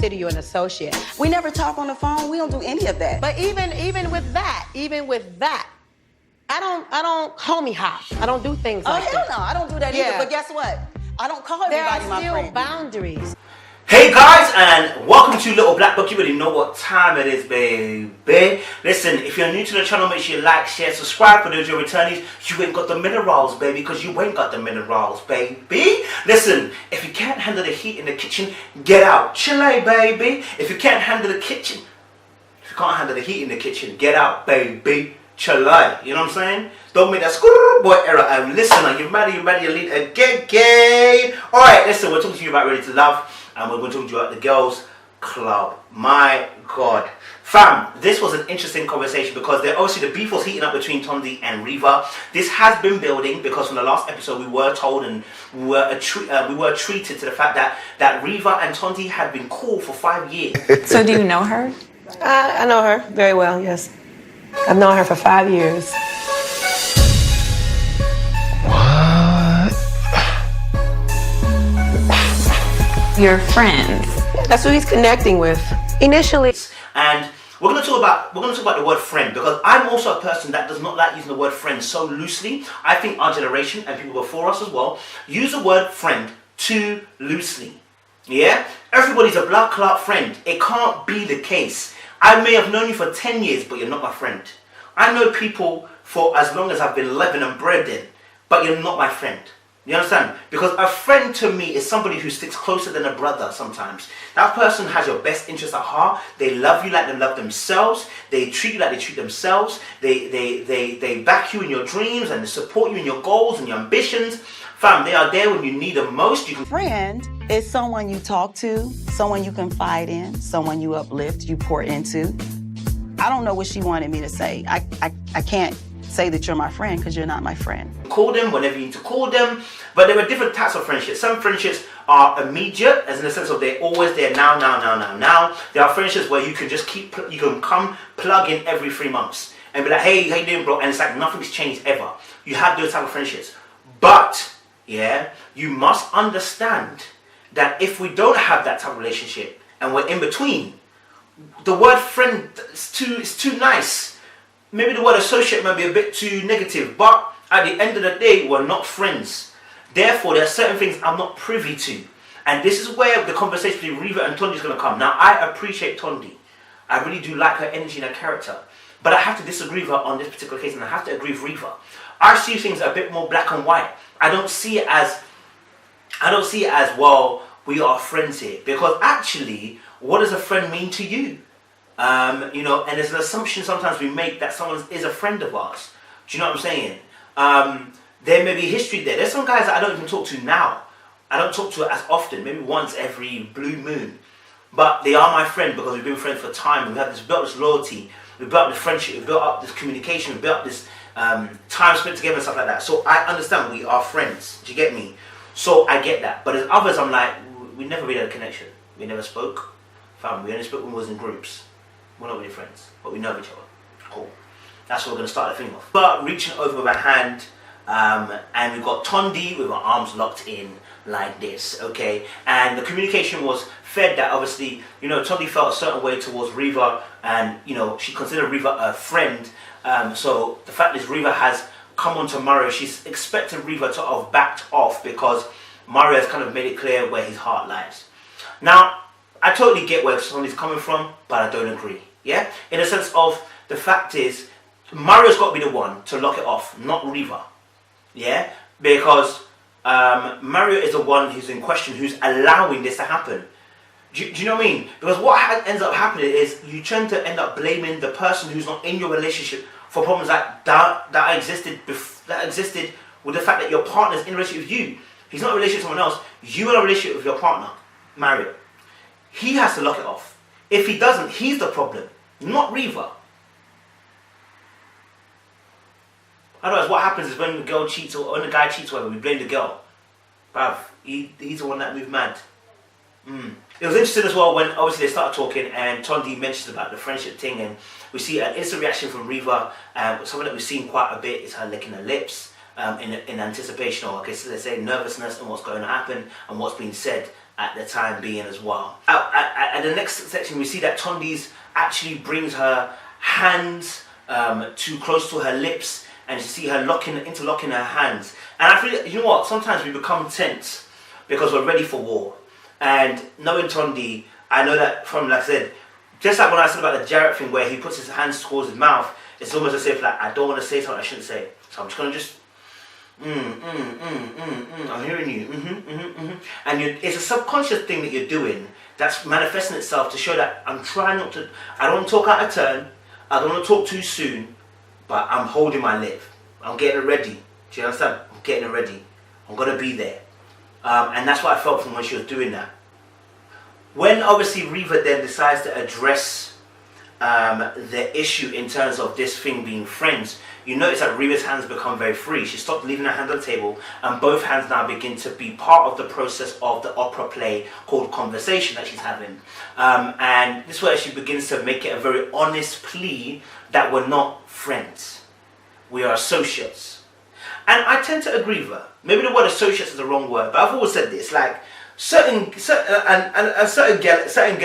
consider you an associate. We never talk on the phone. We don't do any of that. But even with that, I don't homie hop. I don't do things like that. Oh, hell no. I don't do that either. But guess what? I don't call everybody my friend. There are still boundaries. Hey guys, and welcome to Little Black Book. You already know what time it is, baby. Listen, if you're new to the channel, make sure you like, share, subscribe. For those who are returnees, you ain't got the minerals, baby, because you ain't got the minerals, baby. Listen, if you can't handle the heat in the kitchen, get out. Chile, baby. If you can't handle the kitchen, if you can't handle the heat in the kitchen, get out, baby. Chile. You know what I'm saying? Don't make that boy error. And listen, are you ready, you lead again, gay. Alright, listen, we're talking to you about Ready to Love. And we're going to talk to you about the girls' club. My God. Fam, this was an interesting conversation because obviously the beef was heating up between Tondi and Reva. This has been building because from the last episode we were told and we were treated to the fact that Reva and Tondi had been cool for 5 years. So do you know her? I know her very well, yes. I've known her for 5 years. Your friends. That's who he's connecting with. Initially. And we're gonna talk about the word friend because I'm also a person that does not like using the word friend so loosely. I think our generation and people before us as well use the word friend too loosely. Yeah? Everybody's a blood clot friend. It can't be the case. I may have known you for 10 years, but you're not my friend. I know people for as long as I've been living and breathing, but you're not my friend. You understand? Because a friend to me is somebody who sticks closer than a brother sometimes. That person has your best interest at heart. They love you like they love themselves. They treat you like they treat themselves. They back you in your dreams and they support you in your goals and your ambitions. Fam, they are there when you need them most. Friend is someone you talk to, someone you confide in, someone you uplift, you pour into. I don't know what she wanted me to say. I can't say that you're my friend because you're not my friend. Call them whenever you need to call them, but there are different types of friendships. Some friendships are immediate, as in the sense of they're always there now. There are friendships where you can just you can come plug in every 3 months and be like, hey, how you doing, bro? And it's like nothing's changed ever. You have those type of friendships, but yeah, you must understand that if we don't have that type of relationship and we're in between, the word friend is too nice. Maybe the word associate might be a bit too negative, but at the end of the day, we're not friends. Therefore, there are certain things I'm not privy to. And this is where the conversation between Reva and Tondi is going to come. Now, I appreciate Tondi. I really do like her energy and her character. But I have to disagree with her on this particular case, and I have to agree with Reva. I see things a bit more black and white. I don't see it as, well, we are friends here. Because actually, what does a friend mean to you? You know, and there's an assumption sometimes we make that someone is a friend of ours. Do you know what I'm saying? There may be history there. There's some guys that I don't even talk to now. I don't talk to as often, maybe once every blue moon. But they are my friend because we've been friends for time. We have built this loyalty. We've built this friendship. We've built up this communication. We've built up this time spent together and stuff like that. So I understand we are friends. Do you get me? So I get that. But as others, I'm like, we never really had a connection. We never spoke. Fam, we only spoke when we was in groups. We're not really friends, but we know each other. Cool. That's what we're going to start the thing off. But reaching over with a hand, and we've got Tondi with our arms locked in like this, okay? And the communication was fed that obviously, you know, Tondi felt a certain way towards Reva, and, you know, she considered Reva a friend. So the fact is Reva has come on to Mario. She's expected Reva to have backed off because Mario has kind of made it clear where his heart lies. Now, I totally get where Tondi's coming from, but I don't agree. Yeah? In the sense of, the fact is, Mario's got to be the one to lock it off, not Reva. Yeah? Because Mario is the one who's in question, who's allowing this to happen. Do you know what I mean? Because what ends up happening is, you tend to end up blaming the person who's not in your relationship for problems that existed with the fact that your partner's in a relationship with you. He's not in a relationship with someone else. You are in a relationship with your partner, Mario. He has to lock it off. If he doesn't, he's the problem, not Reva. Otherwise, what happens is when the girl cheats or when the guy cheats, whatever, we blame the girl. Bruv, he's the one that moved mad. It was interesting as well when obviously they started talking and Tondi mentions about the friendship thing, and we see an instant reaction from Reva. Something that we've seen quite a bit is her licking her lips. in anticipation, or okay, so let's say nervousness and what's going to happen and what's being said at the time being as well. At the next section, we see that Tondi's actually brings her hands too close to her lips, and you see her interlocking her hands. And I feel, you know what, sometimes we become tense because we're ready for war. And knowing Tondi, I know that from, like I said, just like when I said about the Jarrett thing where he puts his hands towards his mouth, it's almost as if like, I don't want to say something I shouldn't say. So I'm just going to just, I'm hearing you, And it's a subconscious thing that you're doing that's manifesting itself to show that I'm trying not to, I don't want to talk out of turn, I don't want to talk too soon, but I'm holding my lip. I'm getting it ready. Do you understand? I'm getting it ready. I'm going to be there. And that's what I felt from when she was doing that. When obviously Reva then decides to address the issue in terms of this thing being friends, you notice that Reva's hands become very free. She stopped leaving her hand on the table, and both hands now begin to be part of the process of the opera play called Conversation that she's having. And this is where she begins to make it a very honest plea that we're not friends. We are associates. And I tend to agree with her. Maybe the word associates is the wrong word, but I've always said this, like, certain girl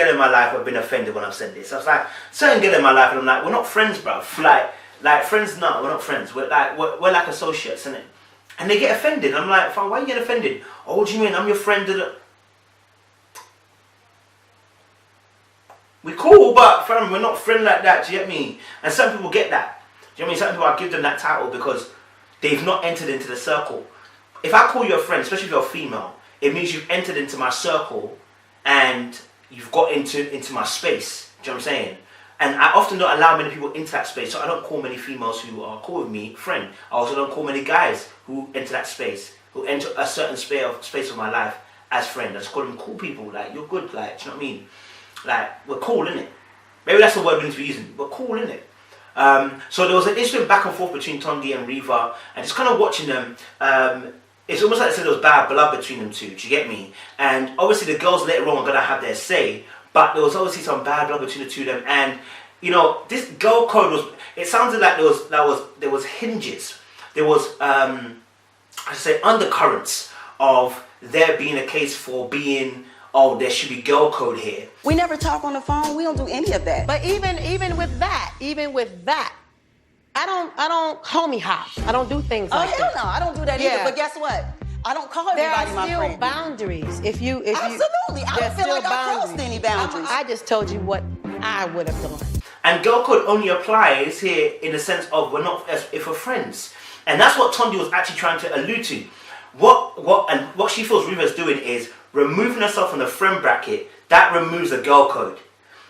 in my life have been offended when I've said this. I was like, certain girl in my life, and I'm like, we're not friends, bruv. Like friends, no, we're not friends. We're like associates, innit? And they get offended. I'm like, fine, why you get offended? Oh, what do you mean? I'm your friend. We cool, but fam, we're not friends like that. Do you get me? And some people get that. Do you know what I mean? Some people, I give them that title because they've not entered into the circle. If I call you a friend, especially if you're a female, it means you've entered into my circle and you've got into my space. Do you know what I'm saying? And I often don't allow many people into that space, so I don't call many females who are cool with me friend. I also don't call many guys who enter that space, who enter a certain space of my life as friend. I just call them cool people. Like, you're good. Like, do you know what I mean? Like, we're cool, innit? Maybe that's the word we need to be using. We're cool, innit? So there was an interesting back and forth between Tondi and Reva, and just kind of watching them. It's almost like I said there was bad blood between them two. Do you get me? And obviously the girls later on are gonna have their say, but there was obviously some bad blood between the two of them. And you know, this girl code was. It sounded like there was hinges. There was I should say undercurrents of there being a case for being. Oh, there should be girl code here. We never talk on the phone. We don't do any of that. But even with that, I don't homie hop. I don't do things like that. Oh, hell no, I don't do that either. But guess what? I don't call everybody my friend. There are still boundaries. If you absolutely, I don't feel like I crossed any boundaries. I just told you what I would have done. And girl code only applies here in the sense of we're not if we're friends, and that's what Tondi was actually trying to allude to. What she feels Reva's doing is removing herself from the friend bracket. That removes the girl code.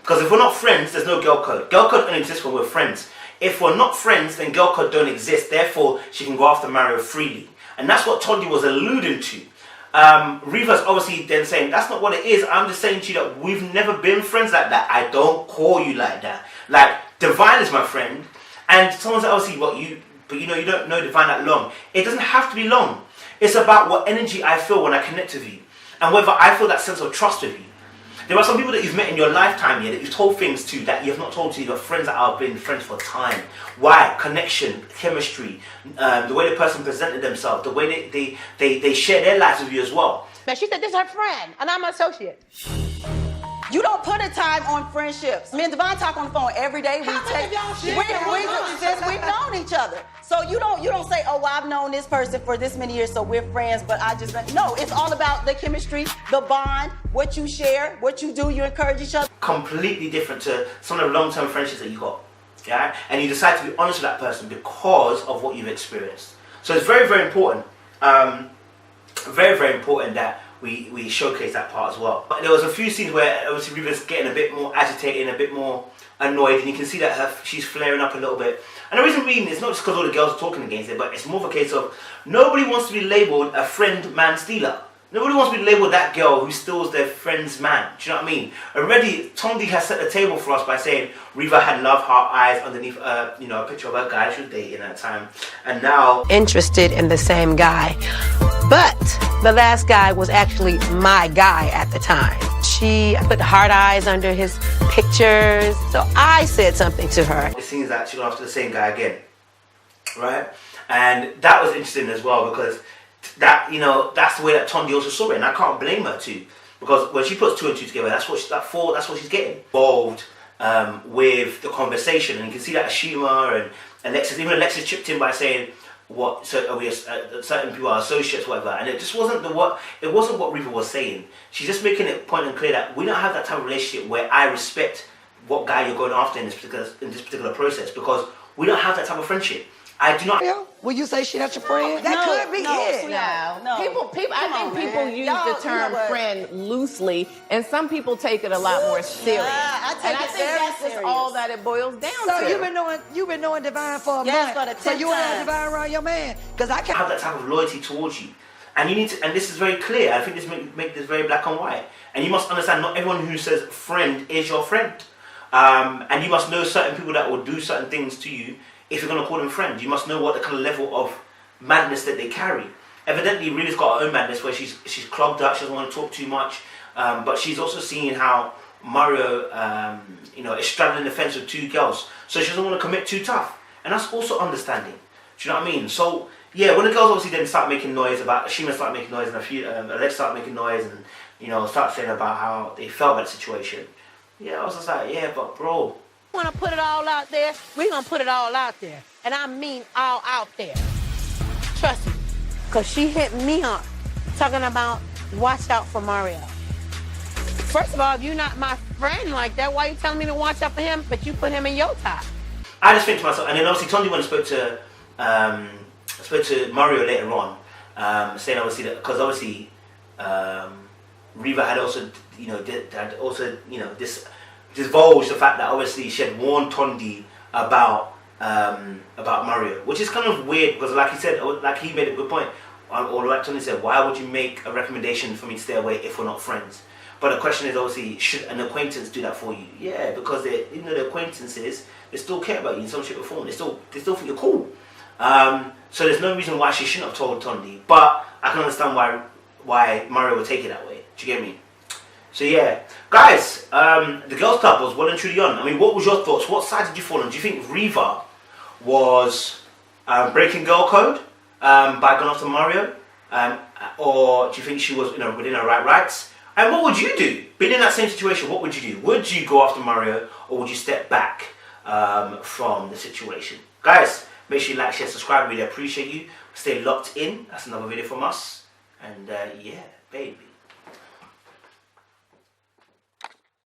Because if we're not friends, there's no girl code. Girl code only exists when we're friends. If we're not friends, then girl code don't exist. Therefore, she can go after Mario freely. And that's what Tondi was alluding to. Reva's obviously then saying, that's not what it is. I'm just saying to you that we've never been friends like that. I don't call you like that. Like, Divine is my friend. And someone's like, obviously, but you don't know Divine that long. It doesn't have to be long. It's about what energy I feel when I connect with you. And whether I feel that sense of trust with you. There are some people that you've met in your lifetime here that you've told things to that you have not told to your friends that have been friends for time. Why? Connection, chemistry, the way the person presented themselves, the way they share their lives with you as well. Now she said this is her friend, and I'm an associate. You don't put a time on friendships. Me and Devon talk on the phone every day. Since we've known each other. So you don't say, oh, well, I've known this person for this many years, so we're friends, but I just no. It's all about the chemistry, the bond, what you share, what you do. You encourage each other. Completely different to some of the long-term friendships that you got, yeah. And you decide to be honest with that person because of what you've experienced. So it's very, very important. Very, very important that we showcase that part as well. But there was a few scenes where obviously Reva's getting a bit more agitated, a bit more annoyed, and you can see that she's flaring up a little bit. And the reason being is not just because all the girls are talking against it, but it's more of a case of nobody wants to be labelled a friend man stealer. Nobody wants to be labelled that girl who steals their friend's man. Do you know what I mean? Already, Tondi has set the table for us by saying Reva had love heart eyes underneath a picture of her guy she was dating at the time, and now Interested in the same guy. But the last guy was actually my guy at the time. She put hard eyes under his pictures, so I said something to her. it seems that she's going after the same guy again, right? And that was interesting as well because that, you know, that's the way that Tondi also saw it, and I can't blame her too, because when she puts 2 and 2 together, that's what she's getting involved with the conversation, and you can see that Ashima and Alexis, even Alexis chipped in by saying, "What? So are we? Certain people are associates, whatever." And it just wasn't it wasn't what Reva was saying. She's just making it point and clear that we don't have that type of relationship where I respect what guy you're going after in this particular process, because we don't have that type of friendship. I do not. Will you say she not your friend? That could be it. No. People. I think people use the term friend loosely, and some people take it a lot more serious. I take and I it think very that's just serious. all that it boils down So to. you've been knowing Divine for a Yes, month. for the So 10th you want to have time. Divine around your man? Because I can't. Have that type of loyalty towards you, and you need to. And this is very clear. I think this make this very black and white. And you must understand, not everyone who says friend is your friend. And you must know certain people that will do certain things to you. If you're going to call them friends, you must know what the kind of level of madness that they carry. Evidently, Riva's got her own madness where she's clogged up. She doesn't want to talk too much, but she's also seeing how Mario, is straddling the fence with 2 girls, so she doesn't want to commit too tough, and that's also understanding. Do you know what I mean? So yeah, when the girls obviously then start making noise about Ashima, start making noise, and a few Alex start making noise, and start saying about how they felt about the situation. Yeah, I was just like, yeah, but bro. We want to put it all out there. We're going to put it all out there. And I mean all out there. Trust me. Because she hit me up talking about watch out for Mario. First of all, if you're not my friend like that, why are you telling me to watch out for him, but you put him in your top? I just think to myself, and then obviously Tondi went and spoke to Mario later on, saying obviously that, because obviously Riva had also, divulged the fact that obviously she had warned Tondi about Mario, which is kind of weird because, like he said, like he made a good point, or like Tondi said, why would you make a recommendation for me to stay away if we're not friends? But the question is obviously, should an acquaintance do that for you? Yeah, because even though they're acquaintances, they still care about you in some shape or form. They still think you're cool. So there's no reason why she shouldn't have told Tondi. But I can understand why Mario would take it that way. Do you get me? So yeah, guys, the girls' club was well and truly on. I mean, what was your thoughts? What side did you fall on? Do you think Riva was breaking girl code by going after Mario, or do you think she was within her rights? And what would you do? Being in that same situation, what would you do? Would you go after Mario, or would you step back from the situation? Guys, make sure you like, share, subscribe. Really appreciate you. Stay locked in. That's another video from us. And yeah, baby.